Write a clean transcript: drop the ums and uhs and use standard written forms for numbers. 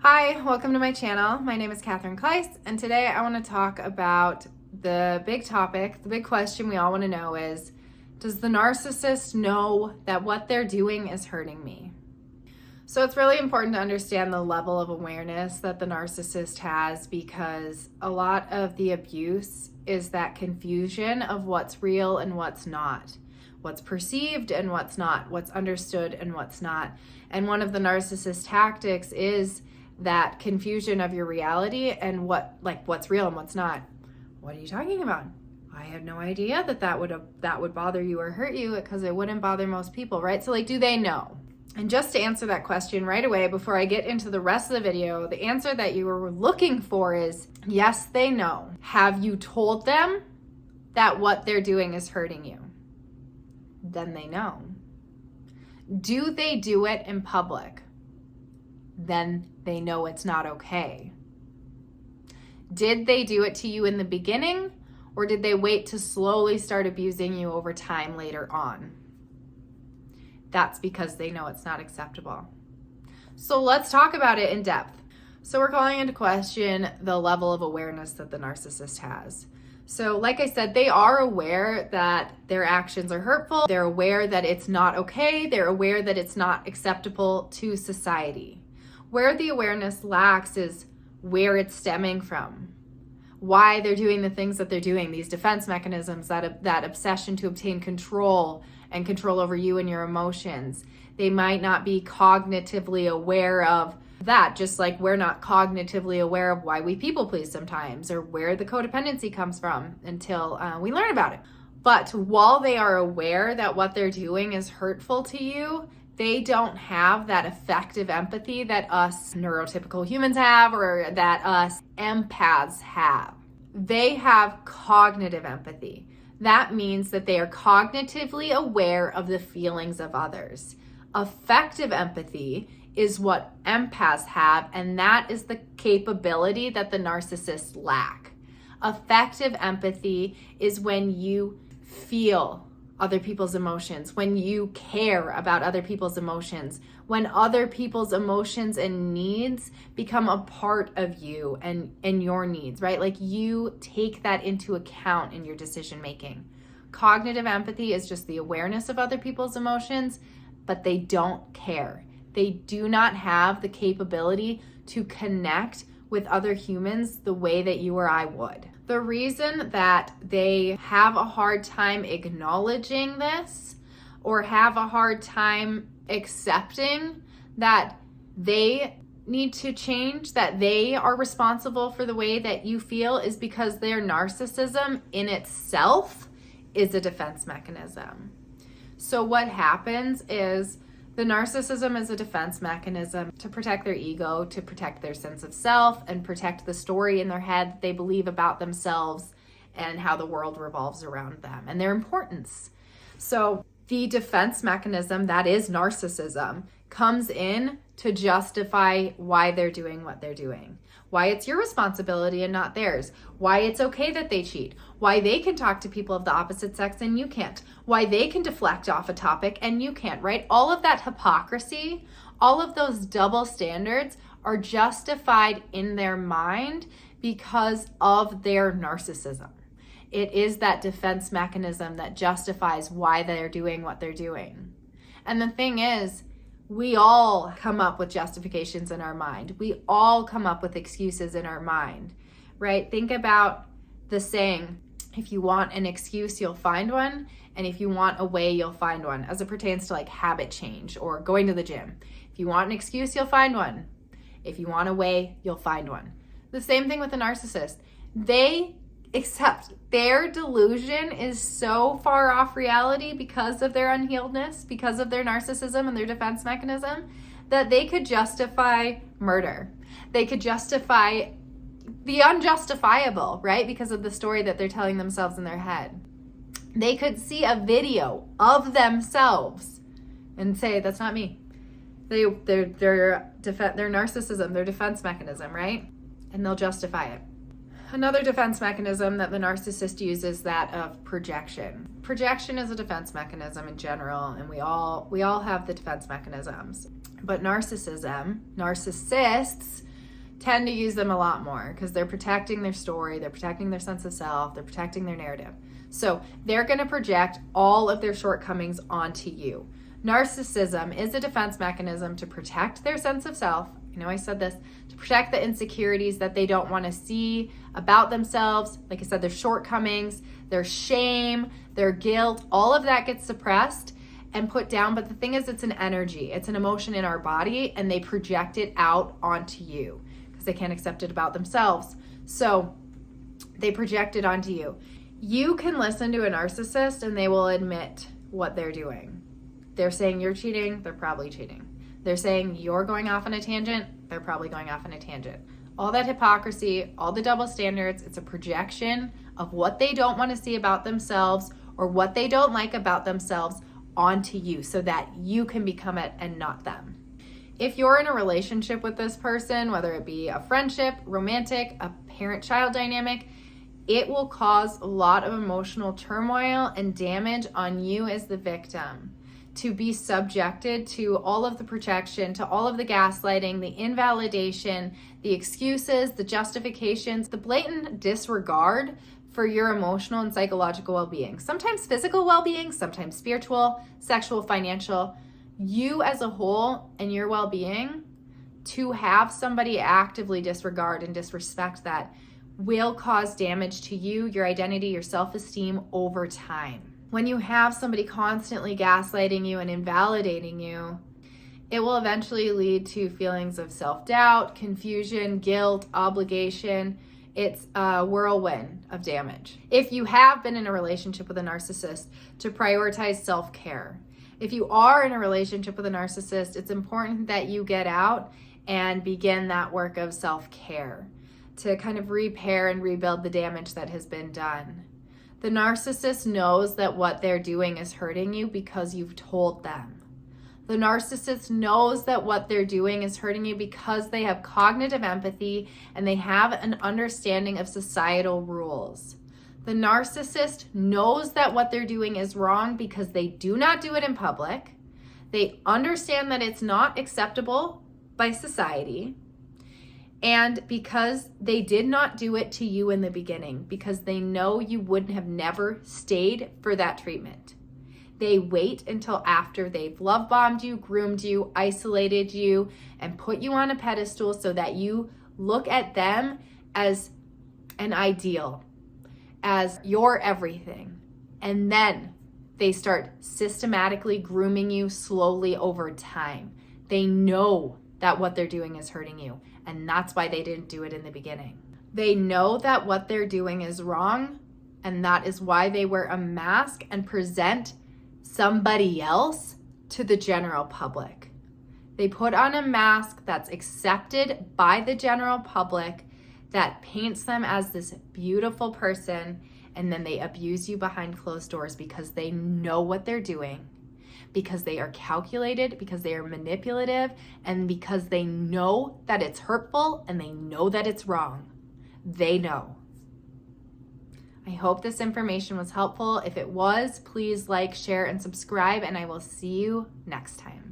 Hi, welcome to my channel. My name is Katherine Kleiss, and today I want to talk about the big topic, the big question we all want to know is, does the narcissist know that what they're doing is hurting me? So it's really important to understand the level of awareness that the narcissist has, because a lot of the abuse is that confusion of what's real and what's not, what's perceived and what's not, what's understood and what's not. And one of the narcissist tactics is that confusion of your reality and what's real and what's not. What are you talking about? I had no idea that would bother you or hurt you, because it wouldn't bother most people, right? So do they know? And just to answer that question right away, before I get into the rest of the video, the answer that you were looking for is yes, they know. Have you told them that what they're doing is hurting you? Then they know. Do they do it in public? Then they know it's not okay. Did they do it to you in the beginning, or did they wait to slowly start abusing you over time later on? That's because they know it's not acceptable. So let's talk about it in depth. So we're calling into question the level of awareness that the narcissist has. So like I said, they are aware that their actions are hurtful. They're aware that it's not okay. They're aware that it's not acceptable to society. Where the awareness lacks is where it's stemming from, why they're doing the things that they're doing, these defense mechanisms, that obsession to obtain control and control over you and your emotions. They might not be cognitively aware of that, just like we're not cognitively aware of why we people please sometimes, or where the codependency comes from until we learn about it. But while they are aware that what they're doing is hurtful to you, they don't have that effective empathy that us neurotypical humans have, or that us empaths have. They have cognitive empathy. That means that they are cognitively aware of the feelings of others. Effective empathy is what empaths have, and that is the capability that the narcissists lack. Effective empathy is when you feel other people's emotions, when you care about other people's emotions, when other people's emotions and needs become a part of you and your needs, right? Like you take that into account in your decision making. Cognitive empathy is just the awareness of other people's emotions, but they don't care. They do not have the capability to connect with other humans the way that you or I would. The reason that they have a hard time acknowledging this, or have a hard time accepting that they need to change, that they are responsible for the way that you feel, is because their narcissism in itself is a defense mechanism. So what happens is, the narcissism is a defense mechanism to protect their ego, to protect their sense of self, and protect the story in their head that they believe about themselves and how the world revolves around them and their importance. So the defense mechanism that is narcissism comes in to justify why they're doing what they're doing, why it's your responsibility and not theirs, why it's okay that they cheat, why they can talk to people of the opposite sex and you can't, why they can deflect off a topic and you can't, right? All of that hypocrisy, all of those double standards are justified in their mind because of their narcissism. It is that defense mechanism that justifies why they're doing what they're doing. And the thing is, we all come up with justifications in our mind. We all come up with excuses in our mind, right? Think about the saying, if you want an excuse, you'll find one. And if you want a way, you'll find one, as it pertains to like habit change or going to the gym. If you want an excuse, you'll find one. If you want a way, you'll find one. The same thing with a narcissist. They accept their delusion is so far off reality because of their unhealedness, because of their narcissism and their defense mechanism, that they could justify murder. They could justify the unjustifiable, right? Because of the story that they're telling themselves in their head. They could see a video of themselves and say, that's not me. Their narcissism, their defense mechanism, right? And they'll justify it. Another defense mechanism that the narcissist uses is that of projection. Projection is a defense mechanism in general, and we all have the defense mechanisms. But narcissists tend to use them a lot more because they're protecting their story, they're protecting their sense of self, they're protecting their narrative. So they're going to project all of their shortcomings onto you. Narcissism is a defense mechanism to protect their sense of self. I know I said this, to protect the insecurities that they don't want to see about themselves. Like I said, their shortcomings, their shame, their guilt, all of that gets suppressed and put down. But the thing is, it's an energy, it's an emotion in our body, and they project it out onto you because they can't accept it about themselves. So they project it onto you. You can listen to a narcissist and they will admit what they're doing. They're saying you're cheating, they're probably cheating. They're saying you're going off on a tangent, they're probably going off on a tangent. All that hypocrisy, all the double standards, it's a projection of what they don't want to see about themselves or what they don't like about themselves onto you so that you can become it and not them. If you're in a relationship with this person, whether it be a friendship, romantic, a parent-child dynamic, it will cause a lot of emotional turmoil and damage on you as the victim, to be subjected to all of the protection, to all of the gaslighting, the invalidation, the excuses, the justifications, the blatant disregard for your emotional and psychological well-being. Sometimes physical well-being, sometimes spiritual, sexual, financial. You as a whole and your well-being, to have somebody actively disregard and disrespect that will cause damage to you, your identity, your self-esteem over time. When you have somebody constantly gaslighting you and invalidating you, it will eventually lead to feelings of self-doubt, confusion, guilt, obligation. It's a whirlwind of damage. If you have been in a relationship with a narcissist, to prioritize self-care. If you are in a relationship with a narcissist, it's important that you get out and begin that work of self-care to kind of repair and rebuild the damage that has been done. The narcissist knows that what they're doing is hurting you because you've told them. The narcissist knows that what they're doing is hurting you because they have cognitive empathy and they have an understanding of societal rules. The narcissist knows that what they're doing is wrong because they do not do it in public. They understand that it's not acceptable by society. And because they did not do it to you in the beginning, because they know you wouldn't have never stayed for that treatment. They wait until after they've love bombed you, groomed you, isolated you, and put you on a pedestal so that you look at them as an ideal, as your everything. And then they start systematically grooming you slowly over time. They know that what they're doing is hurting you, and that's why they didn't do it in the beginning. They know that what they're doing is wrong, and that is why they wear a mask and present somebody else to the general public. They put on a mask that's accepted by the general public that paints them as this beautiful person, and then they abuse you behind closed doors because they know what they're doing, because they are calculated, because they are manipulative, and because they know that it's hurtful and they know that it's wrong. They know. I hope this information was helpful. If it was, please like, share, and subscribe, and I will see you next time.